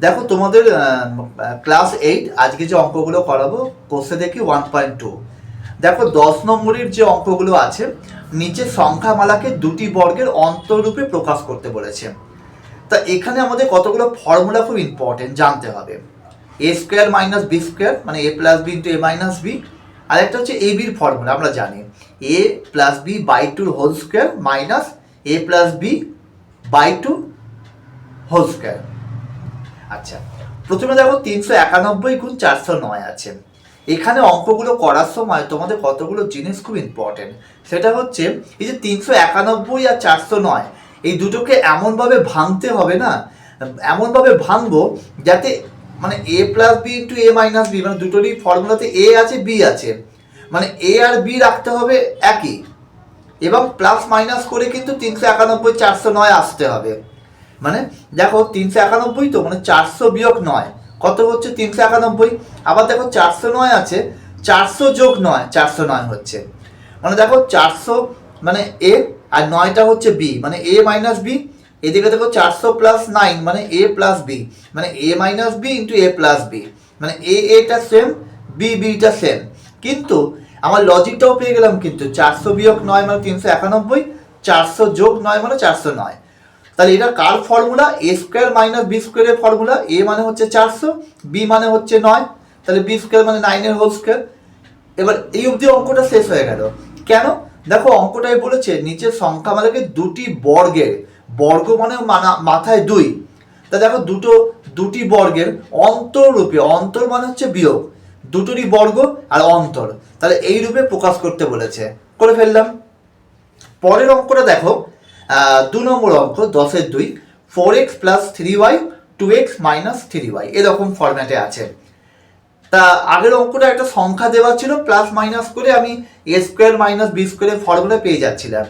দেখো তোমাদের ক্লাস 8 আজকে যে অঙ্কগুলো করাবো কোর্সে দেখি 1.2। দেখো 10 নম্বরের যে অঙ্কগুলো আছে, নিচে সংখ্যামালাকে দুটি বর্গের অন্তরূপে প্রকাশ করতে বলেছে। তা এখানে আমাদের কতগুলো ফর্মুলা খুব ইম্পর্টেন্ট জানতে হবে। A square minus B square মানে A plus B into A minus B, আর একটা হচ্ছে এ বির ফর্মুলা আমরা জানি, A plus B by two whole square minus A plus B by two whole square. আচ্ছা, প্রথমে দেখো 391 গুণ 409 আছে। এখানে অঙ্কগুলো করার সময় তোমাদের কতগুলো জিনিস খুব ইম্পর্টেন্ট, সেটা হচ্ছে এই যে 391 আর 409 এই দুটোকে এমনভাবে ভাঙতে হবে না, এমনভাবে ভাঙবো যাতে মানে A plus B into A minus B, মানে দুটোরই ফর্মুলাতে এ আছে বি আছে, মানে এ আর বি রাখতে হবে একই, এবং প্লাস মাইনাস করে কিন্তু 391 409 আসতে হবে। মানে দেখো 391 তো মানে 400 বিয়োগ 9 কত হচ্ছে 391। আবার দেখো 409 আছে, 400 যোগ 9 409 হচ্ছে। মানে দেখো 400 মানে এ আর 9টা হচ্ছে বি, মানে এ মাইনাস বি। এদিকে দেখো 400 প্লাস 9 মানে এ প্লাস বি, মানে এ মাইনাস বি ইন্টু এ প্লাস বি, মানে এটা সেম বি বিটা সেম। কিন্তু আমার লজিকটাও পেয়ে গেলাম, কিন্তু 400 বিয়োগ 9 মানে 391, 400 যোগ 9 মানে 409। তাহলে এটা কার ফর্মুলা? এ স্কোয়ার মাইনাস বি স্কোয়ারের ফর্মুলা। এ মানে হচ্ছে 400, বি মানে হচ্ছে 9, তাহলে বি স্কোয়ার মানে 9 এর হোল স্কোয়ার। এবার এই অবধি অঙ্কটা শেষ হয়ে গেল। কেন? দেখো অঙ্কটাই বলেছে নিচের সংখ্যামালাকে দুটি বর্গের, বর্গ মানে মাথায় 2, তা দেখো দুটি বর্গের অন্তররূপে, অন্তর মানে হচ্ছে বিয়োগ, দুটোরই বর্গ আর অন্তর, তাহলে এই রূপে প্রকাশ করতে বলেছে। করে ফেললাম। পরের অঙ্কটা দেখো, 2 নম্বর অঙ্ক 10-2, 4x plus 3y 2x minus 3y এরকম ফরম্যাটে আছে। তা আগের অঙ্কটা একটা সংখ্যা দেওয়া ছিল, প্লাস মাইনাস করে আমি এ স্কোয়ার মাইনাস বি স্কোয়ারের ফর্মুলা পেয়ে যাচ্ছিলাম,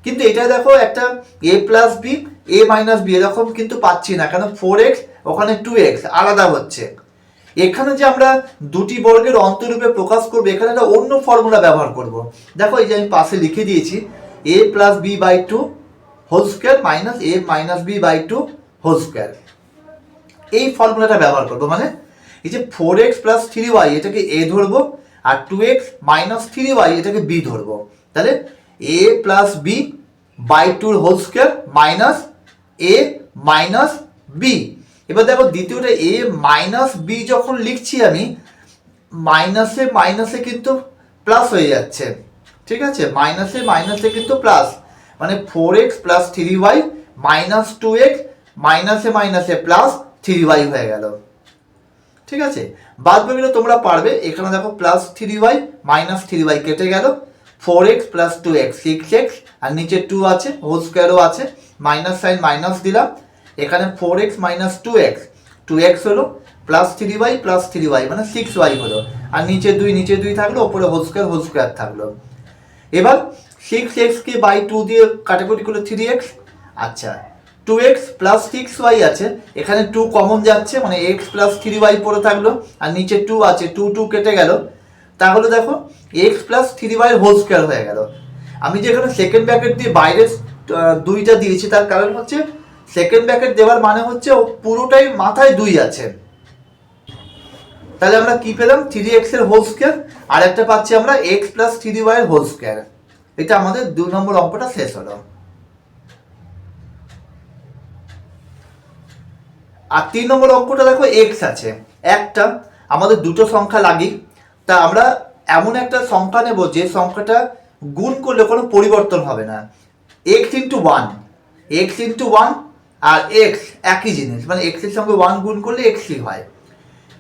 কিন্তু এটা দেখো একটা এ plus B A minus B এরকম কিন্তু পাচ্ছি না, কেন 4x ওখানে 2x আলাদা হচ্ছে। এখানে যে আমরা দুটি বর্গের অন্তরূপে প্রকাশ করবো, এখানে একটা অন্য ফর্মুলা ব্যবহার করব। দেখো এই যে আমি পাশে লিখে দিয়েছি, A plus B by two whole square minus A minus B by two whole square, এই ফর্মুলাটা ব্যবহার করবো। মানে এই যে 4x প্লাস 3y এটাকে এ ধরবো, আর 2x মাইনাস 3y এটাকে বি ধরবো, তাহলে এ প্লাস বি বাই টুর whole square minus A minus B. এবার দেখো দ্বিতীয়টা এ মাইনাস বি যখন লিখছি আমি, মাইনাসে মাইনাসে কিন্তু প্লাস হয়ে যাচ্ছে, ঠিক আছে, মাইনাসে মাইনাসে কিন্তু প্লাস, মানে 4x plus 3y minus 2x মাইনাসে মাইনাসে প্লাস 3y হয়ে গেল। ঠিক আছে, বাদ বাকিটা তোমরা পারবে। এখানে দেখো প্লাস 3y মাইনাস 3y কেটে গেল, 4x প্লাস 2x 6x, আর নিচে 2 আছে, হোল স্কোয়ারও আছে, মাইনাস সাইন মাইনাস দিলাম, এখানে 4x মাইনাস 2x হলো, প্লাস 3y প্লাস 3y মানে 6y হলো, আর নিচে 2 থাকলো, ওপরে হোল স্কোয়ার থাকলো। এবার 6x কে বাই 2 দিয়ে কাটাকুটি করলে 3x। আচ্ছা, 2x প্লাস 6y আছে, এখানে 2 কমন যাচ্ছে, মানে x প্লাস 3y পড়ে থাকলো, আর নিচে 2 আছে, 2 কেটে গেল, তাহলে দেখো x plus 3y whole square হয়ে গেল। আমি যে এখানে সেকেন্ড ব্র্যাকেট দিয়ে বাইরে 2টা দিয়েছি, তার কারণ হচ্ছে সেকেন্ড ব্র্যাকেট দেওয়ার মানে হচ্ছে পুরোটাই মাথায় 2 আছে। তাহলে আমরা কি পেলাম? 3x এর হোল স্কোয়ার, আর একটা পাচ্ছি আমরা x প্লাস 3y এর হোল স্কোয়ার। এটা আমাদের 2 নম্বর অঙ্কটা শেষ হলো। আর 3 নম্বর অঙ্কটা দেখো x আছে একটা, আমাদের দুটো সংখ্যা লাগি, তা আমরা এমন একটা সংখ্যা নেব যে সংখ্যাটা গুণ করলে কোনো পরিবর্তন হবে না। x ইন্টু 1 আর x একই জিনিস, মানে x এর সঙ্গে 1 গুণ করলে xই হয়।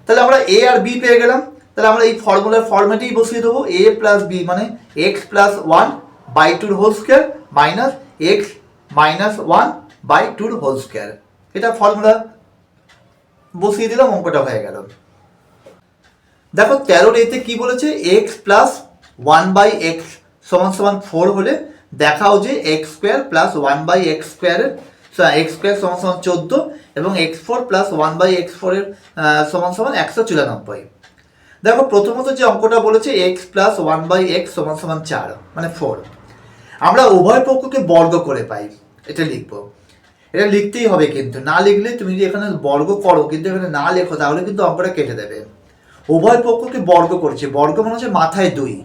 তাহলে আমরা a আর b পেয়ে গেলাম, তাহলে আমরা এই ফর্মুলার ফরম্যাটেই বসিয়ে দেবো, a প্লাস b মানে x প্লাস 1 বাই টুর whole square minus x minus 1 by টুর হোল স্কোয়ার। এটা ফর্মুলা বসিয়ে দিলাম, অঙ্কটা হয়ে গেল। দেখো 13 এতে কি বলেছে, x প্লাস 1 বাই এক্স সমান সমান 4 হলে দেখাও যে x square plus 1 by x স্কোয়ারের এক্স স্কোয়ার সমান সমান 14 এবং x4 প্লাস 1 বাই x4 এর সমান সমান 194। দেখো প্রথমত যে অঙ্কটা বলেছে x প্লাস 1 বাই এক্স সমান সমান 4 মানে 4, আমরা উভয় পক্ষকে বর্গ করে পাই, এটা লিখবো। এটা লিখতেই হবে, কিন্তু না লিখলে তুমি যদি এখানে বর্গ করো কিন্তু এখানে না লেখো তাহলে কিন্তু অঙ্কটা কেটে দেবে। উভয় পক্ষকে বর্গ করছে, বর্গ মানে হচ্ছে মাথায় 2,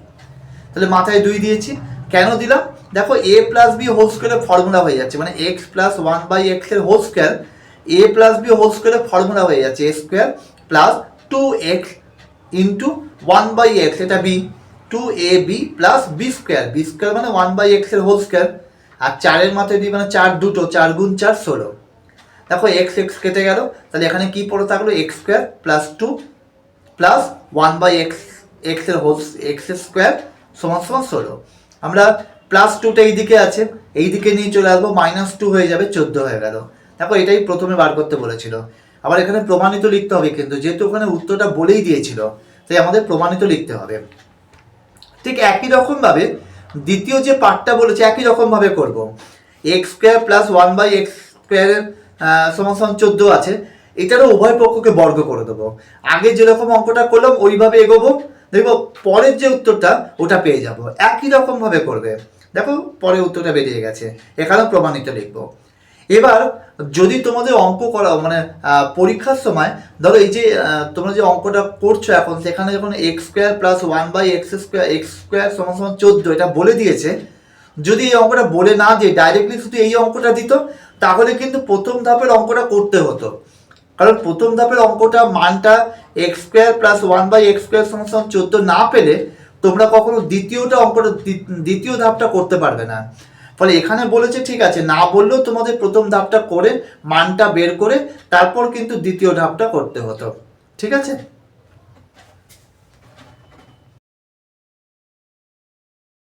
তাহলে মাথায় 2 দিয়েছি। কেন দিলাম দেখো, a প্লাস বি হোল স্কোয়ারের ফর্মুলা হয়ে যাচ্ছে, মানে এক্স প্লাস 1/x এর whole square, a plus b whole স্কোয়ারের ফর্মুলা হয়ে যাচ্ছে a square plus 2x into 1/x, এটা b, 2ab plus b square, b square মানে 1/x এর হোল স্কোয়ার, আর 4-এর মাথায় 2 মানে 4 দুটো, 4 গুণ 4 16। দেখো এক্স এক্স কেটে গেল, তাহলে এখানে কি পড়ে থাকলো x square plus 2 plus 1/x, x এর হোল এক্স স্কোয়ার সমান সমান 16। আমরা প্লাস 2টা এইদিকে আছে, এইদিকে নিয়ে চলে আসবো, -2 হয়ে যাবে, 14 হয়ে গেল। দেখো এটাই প্রথমে বার করতে বলেছিল। আবার এখানে প্রমাণিত লিখতে হবে কিন্তু, যেহেতু ওখানে উত্তরটা বলেই দিয়েছিল তাই আমাদের প্রমাণিত লিখতে হবে। ঠিক একই রকমভাবে দ্বিতীয় যে পার্টটা বলেছে একই রকমভাবে করব। এক্স স্কোয়ার প্লাস 1/x স্কোয়ারের সমান সমান 14 আছে, এটারও উভয় পক্ষকে বর্গ করে দেবো। আগে যেরকম অঙ্কটা করলাম ওইভাবে এগোবো, দেখবো পরের যে উত্তরটা ওটা পেয়ে যাব। একই রকমভাবে করবে, দেখো পরের উত্তরটা বেরিয়ে গেছে, এখানেও প্রমাণিত লিখবো। এবার যদি তোমাদের অঙ্ক করা মানে পরীক্ষার সময় ধরো এই যে তোমরা যে অঙ্কটা করছো এখন, সেখানে যখন x square plus 1/x square x square সমান সমান 14 এটা বলে দিয়েছে, যদি এই অঙ্কটা বলে না দিয়ে ডাইরেক্টলি শুধু এই অঙ্কটা দিত তাহলে কিন্তু প্রথম ধাপের অঙ্কটা করতে হতো। কারণ প্রথম ধাপের অঙ্কটা মানটা x square plus 1/x square সমান সমান 14 না পেলে তোমরা কখনো দ্বিতীয় ধাপটা করতে পারবে না। ফলে এখানে বলেছে ঠিক আছে, না বললেও তোমাদের প্রথম ধাপটা করে মানটা বের করে তারপর কিন্তু দ্বিতীয় ধাপটা করতে হতো। ঠিক আছে।